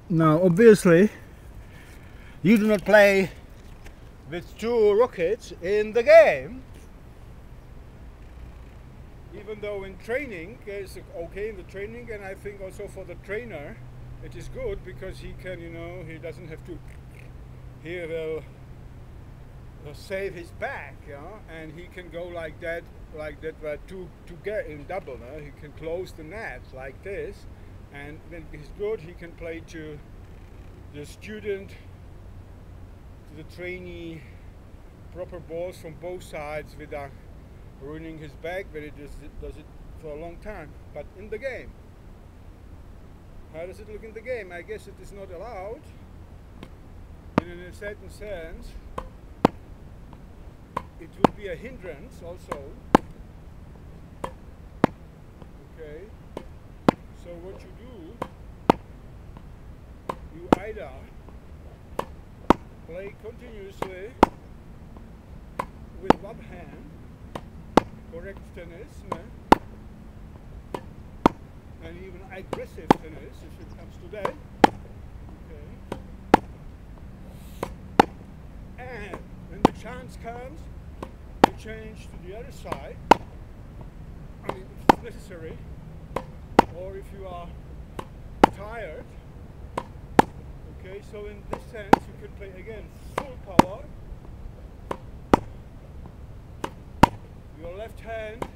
Now obviously you do not play with two rockets in the game, even though in training it's okay in the training, and I think also for the trainer it is good because he can, you know, he doesn't have to, he will save his back, yeah, and he can go like that, but to get in double, no? He can close the net like this, and when he's good, he can play to the student, to the trainee, proper balls from both sides without ruining his back, but it does it for a long time. But in the game, how does it look in the game? I guess it is not allowed in a certain sense. It would be a hindrance also. Okay. So what you do, you either play continuously with one hand, correct tennis, and even aggressive tennis if it comes to that. Okay. And when the chance comes, change to the other side, I mean, if it's necessary, or if you are tired. Okay, so in this sense you can play again full power. Your left hand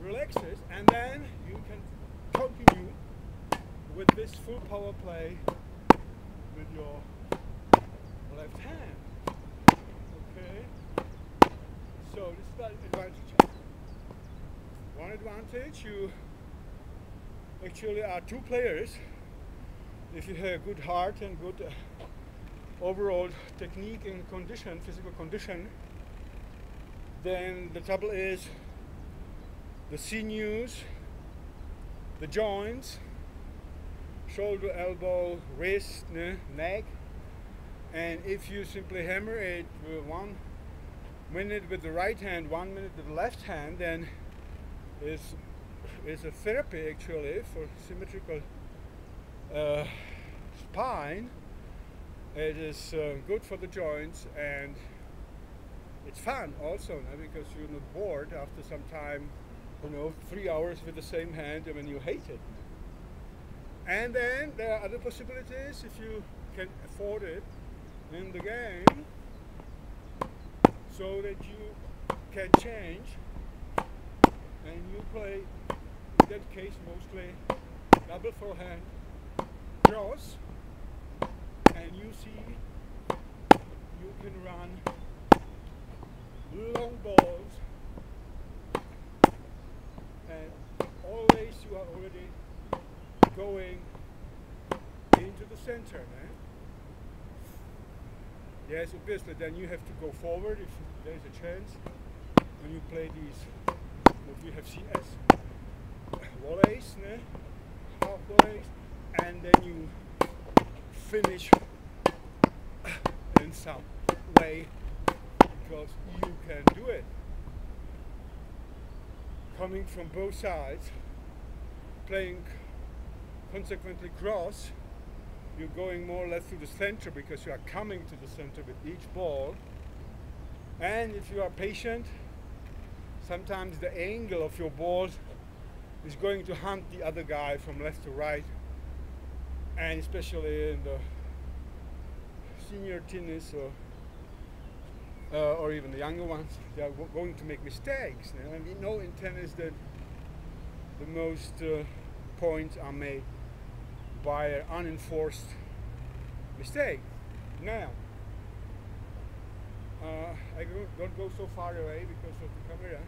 relaxes, and then you can continue with this full power play with your left hand. Okay. So this is the advantage. One advantage, you actually are two players. If you have good heart and good overall technique and condition, physical condition, then the trouble is the sinews, the joints, shoulder, elbow, wrist, neck, and if you simply hammer it with 1 minute with the right hand, 1 minute with the left hand, then is a therapy actually for symmetrical spine. It is good for the joints, and it's fun also, because you're not bored after some time, 3 hours with the same hand, and when you hate it. And then there are other possibilities if you can afford it in the game, so that you can change, and you play, in that case mostly double forehand cross, and you see you can run long balls, and always you are already going into the center. Yes, obviously then you have to go forward if there is a chance when you play these, what we have seen as volleys, half-volleys, and then you finish in some way, because you can do it. Coming from both sides, playing consequently cross, you're going more or less to the center, because you are coming to the center with each ball. And if you are patient, sometimes the angle of your ball is going to hunt the other guy from left to right, and especially in the senior tennis or even the younger ones, they are going to make mistakes. And we know in tennis that the most points are made by an unenforced mistake. Now, I don't go so far away because of the camera.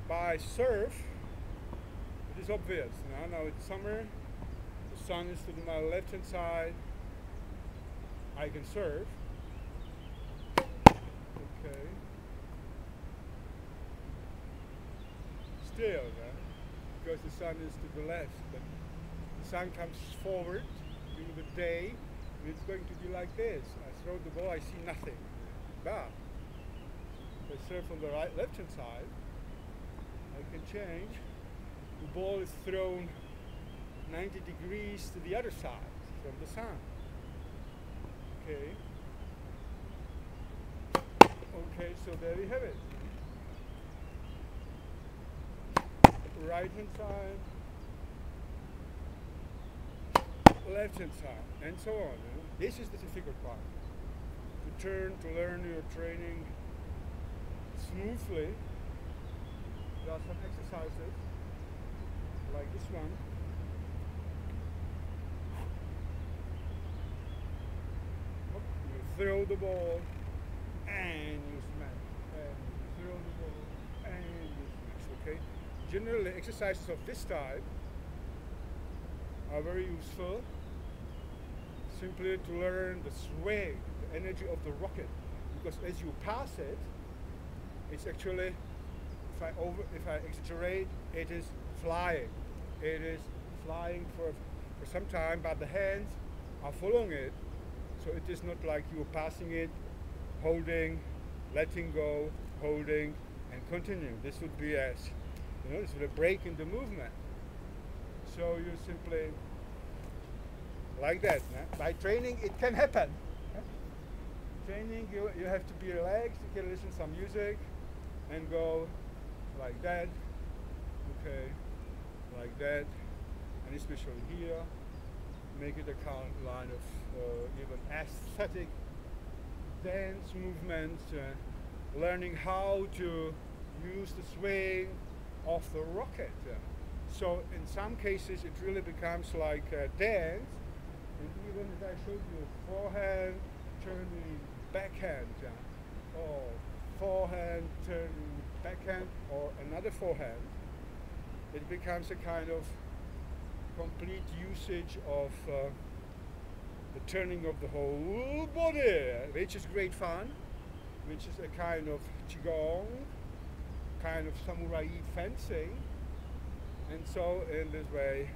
By serve, it is obvious. Now it's summer, the sun is to my left hand side, I can serve. Okay. Still, because the sun is to the left, but the sun comes forward during the day, and it's going to be like this. I throw the ball, I see nothing. But if I serve from the left hand side, I can change. The ball is thrown 90 degrees to the other side from the sun. Okay. Okay, so there we have it. Right hand side, left hand side, and so on. This is the difficult part. To learn your training smoothly. There are some exercises like this one. You throw the ball and you smash, and you throw the ball and you smash. Okay. Generally, exercises of this type are very useful. Simply to learn the swing, the energy of the rocket, because as you pass it, it's actually, if I exaggerate, it is flying. It is flying for some time, but the hands are following it. So it is not like you're passing it, holding, letting go, holding, and continuing. This would be as, this would be a break in the movement. So you simply, like that. By training, it can happen. Training, you have to be relaxed. You can listen to some music and go like that. Okay, like that, and especially here, make it a kind of even aesthetic dance movement. Learning how to use the swing of the rocket. So in some cases, it really becomes like a dance. And even if I showed you forehand, turning backhand, or forehand, turning backhand, or another forehand, it becomes a kind of complete usage of the turning of the whole body, which is great fun, which is a kind of qigong, kind of samurai fencing. And so in this way,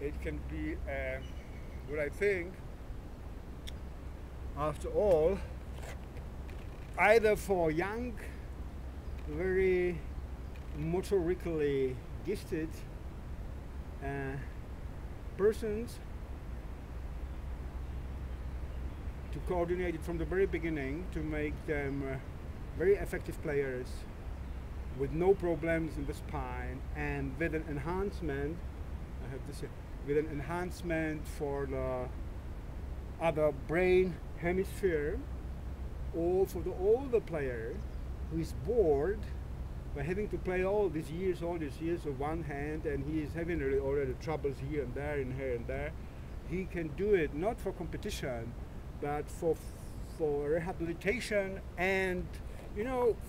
it can be what I think, after all, either for young, very motorically gifted persons, to coordinate it from the very beginning, to make them very effective players with no problems in the spine, and with an enhancement, I have to say, with an enhancement for the other brain hemisphere, or for the older player who is bored by having to play all these years with one hand, and he is having already troubles here and there and here and there. He can do it not for competition, but for rehabilitation and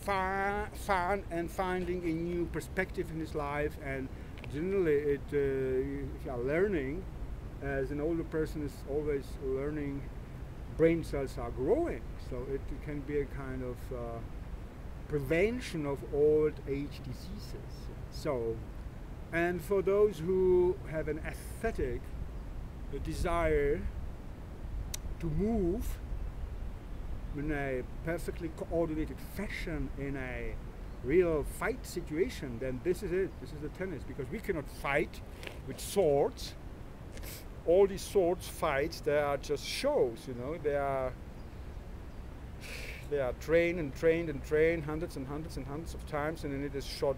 fun and finding a new perspective in his life. And generally, if you are learning, as an older person is always learning, brain cells are growing, so it can be a kind of prevention of old age diseases. So, and for those who have an aesthetic desire to move in a perfectly coordinated fashion in a real fight situation, then this is it. This is the tennis, because we cannot fight with swords. All these swords fights, they are just shows, they are trained and trained and trained hundreds and hundreds and hundreds of times, and then it is shot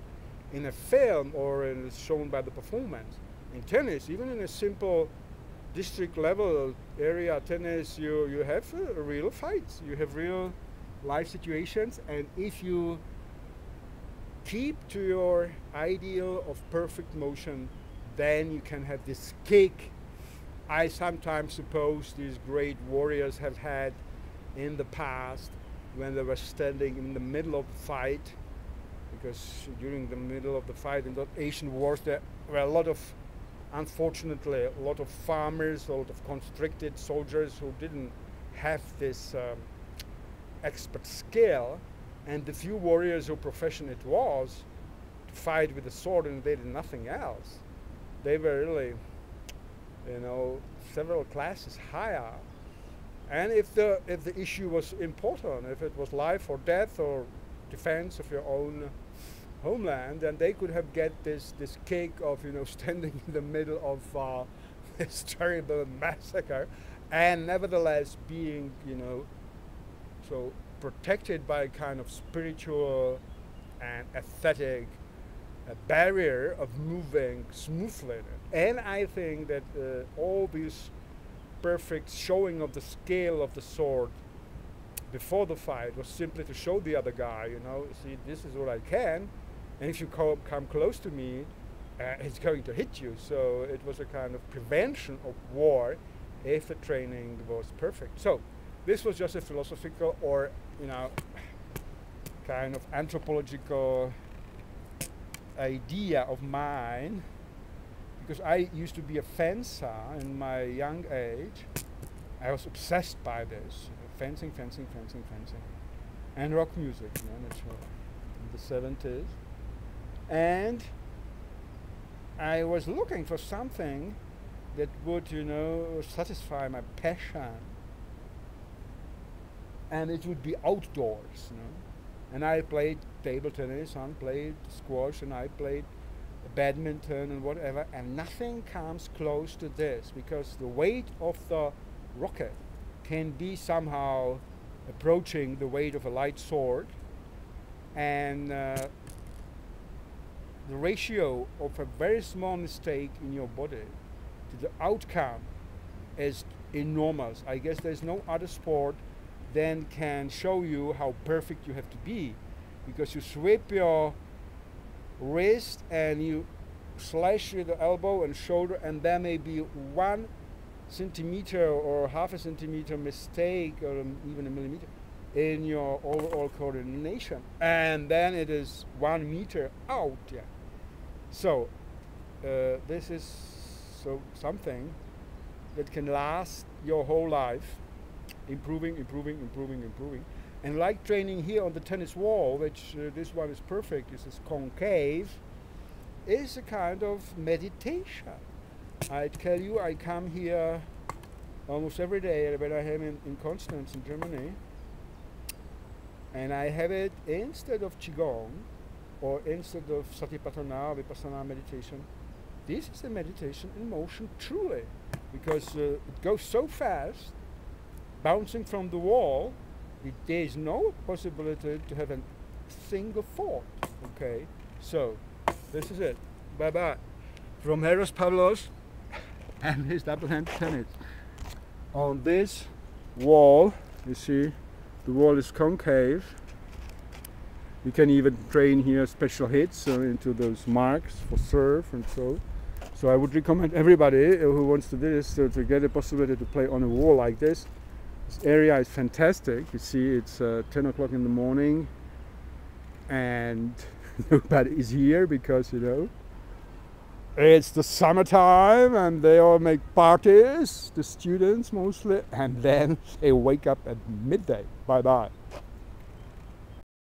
in a film or it is shown by the performance. In tennis, even in a simple district level area tennis, you have real fights, you have real life situations, and if you keep to your ideal of perfect motion, then you can have this kick I sometimes suppose these great warriors have had in the past when they were standing in the middle of the fight, because during the middle of the fight in the Asian wars there were unfortunately a lot of farmers, a lot of constricted soldiers who didn't have this expert skill, and the few warriors whose profession it was to fight with a sword and they did nothing else, they were really, several classes higher. And if the issue was important, if it was life or death or defense of your own homeland, and they could have get this kick of, you know, standing in the middle of this terrible massacre, and nevertheless being, you know, so protected by a kind of spiritual and aesthetic barrier of moving smoothly. And I think that all this perfect showing of the scale of the sword before the fight was simply to show the other guy, you know, see, this is what I can, and if you come close to me, it's going to hit you. So it was a kind of prevention of war if the training was perfect. So this was just a philosophical, or, you know, kind of anthropological idea of mine, because I used to be a fencer in my young age. I was obsessed by this, fencing, and rock music, you know, in the 70s. And I was looking for something that would, you know, satisfy my passion, and it would be outdoors, you know. And I played table tennis, and played squash, and I played badminton and whatever, and nothing comes close to this, because the weight of the rocket can be somehow approaching the weight of a light sword, and the ratio of a very small mistake in your body to the outcome is enormous. I guess there's no other sport then can show you how perfect you have to be, because you sweep your wrist and you slash with the elbow and shoulder, and there may be 1 centimeter or half a centimeter mistake, or even a millimeter, in your overall coordination, and then it is 1 meter out. Yeah. So this is something that can last your whole life, improving, and like training here on the tennis wall, which this one is perfect, this is concave, is a kind of meditation. I tell you, I come here almost every day when I am in Constance in Germany, and I have it instead of Qigong or instead of Satipatthana, Vipassana meditation. This is a meditation in motion, truly, because it goes so fast, bouncing from the wall, there is no possibility to have a single thought. Okay, so this is it. Bye bye. From Heros Pavlos and his double-hand tennis. On this wall, you see, the wall is concave. You can even train here special hits into those marks for serve and so. So I would recommend everybody who wants to do this to get a possibility to play on a wall like this. This area is fantastic. You see, it's 10 o'clock in the morning, and nobody is here because, you know, it's the summertime and they all make parties, the students mostly, and then they wake up at midday. Bye bye.